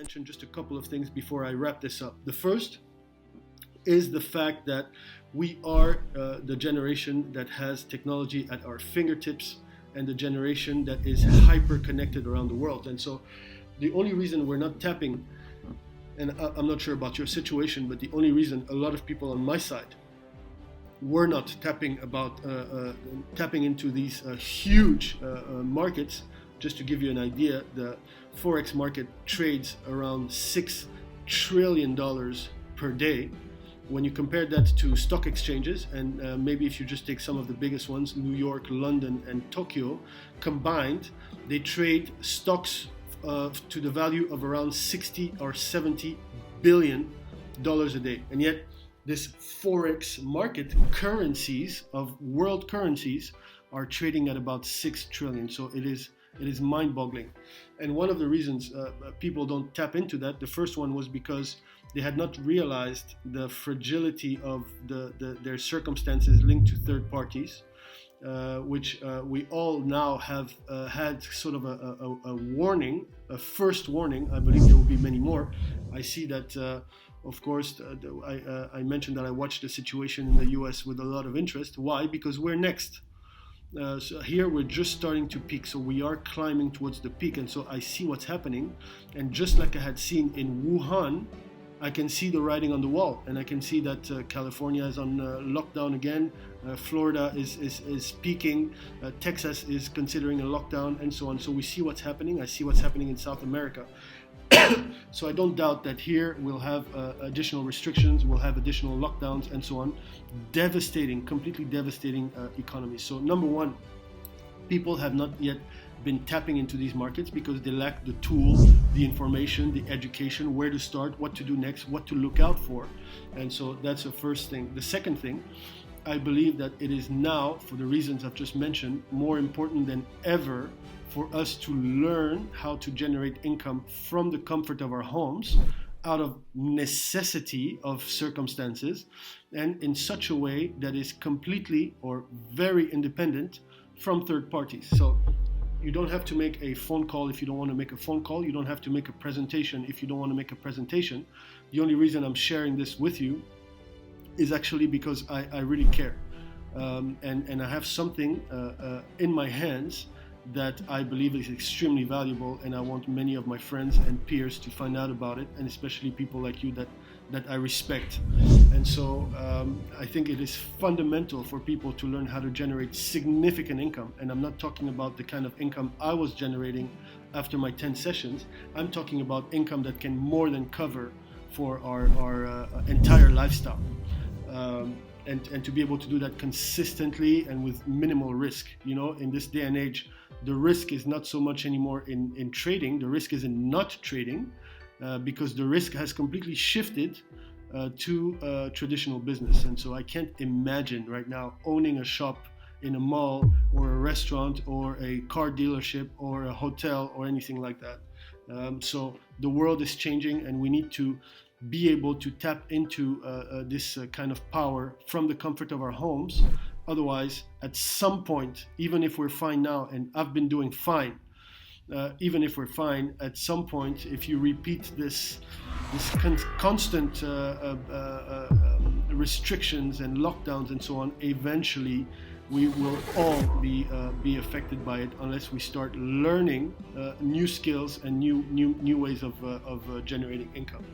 mention just a couple of things before I wrap this up. The first is the fact that we are the generation that has technology at our fingertips and the generation that is hyper connected around the world. And so the only reason we're not tapping, and I'm not sure about your situation, but the only reason a lot of people on my side were not tapping into these huge markets. Just to give you an idea, the Forex market trades around $6 trillion per day. When you compare that to stock exchanges, and maybe if you just take some of the biggest ones, New York, London, and Tokyo, combined, they trade stocks to the value of around 60 or 70 billion dollars a day. And yet, this Forex market currencies of world currencies are trading at about 6 trillion. So it is mind-boggling. And one of the reasons people don't tap into that, the first one was because they had not realized the fragility of their circumstances linked to third parties, which we all now have had sort of a warning, a first warning. I believe there will be many more. I see that, of course, I mentioned that I watched the situation in the US with a lot of interest. Why? Because we're next. So here we're just starting to peak, so we are climbing towards the peak, and so I see what's happening, and just like I had seen in Wuhan, I can see the writing on the wall, and I can see that California is on lockdown again, Florida is peaking, Texas is considering a lockdown, and so on. So we see what's happening. I see what's happening in South America. So I don't doubt that here we'll have additional restrictions, we'll have additional lockdowns, and so on. Devastating, completely devastating economies. So number one, people have not yet been tapping into these markets because they lack the tool, the information, the education, where to start, what to do next, what to look out for. And so that's the first thing. The second thing, I believe that it is now, for the reasons I've just mentioned, more important than ever for us to learn how to generate income from the comfort of our homes out of necessity of circumstances, and in such a way that is completely or very independent from third parties. So you don't have to make a phone call if you don't want to make a phone call. You don't have to make a presentation if you don't want to make a presentation. The only reason I'm sharing this with you is actually because I really care. And I have something in my hands that I believe is extremely valuable, and I want many of my friends and peers to find out about it, and especially people like you that I respect. And so I think it is fundamental for people to learn how to generate significant income. And I'm not talking about the kind of income I was generating after my 10 sessions. I'm talking about income that can more than cover for our entire lifestyle. And to be able to do that consistently and with minimal risk. You know, in this day and age, the risk is not so much anymore in trading. The risk is in not trading because the risk has completely shifted to traditional business. And so I can't imagine right now owning a shop in a mall or a restaurant or a car dealership or a hotel or anything like that. So the world is changing, and we need to be able to tap into this kind of power from the comfort of our homes. Otherwise, at some point, even if we're fine now, and I've been doing fine, even if we're fine, at some point, if you repeat this constant restrictions and lockdowns and so on, eventually we will all be affected by it unless we start learning new skills and new ways of generating income.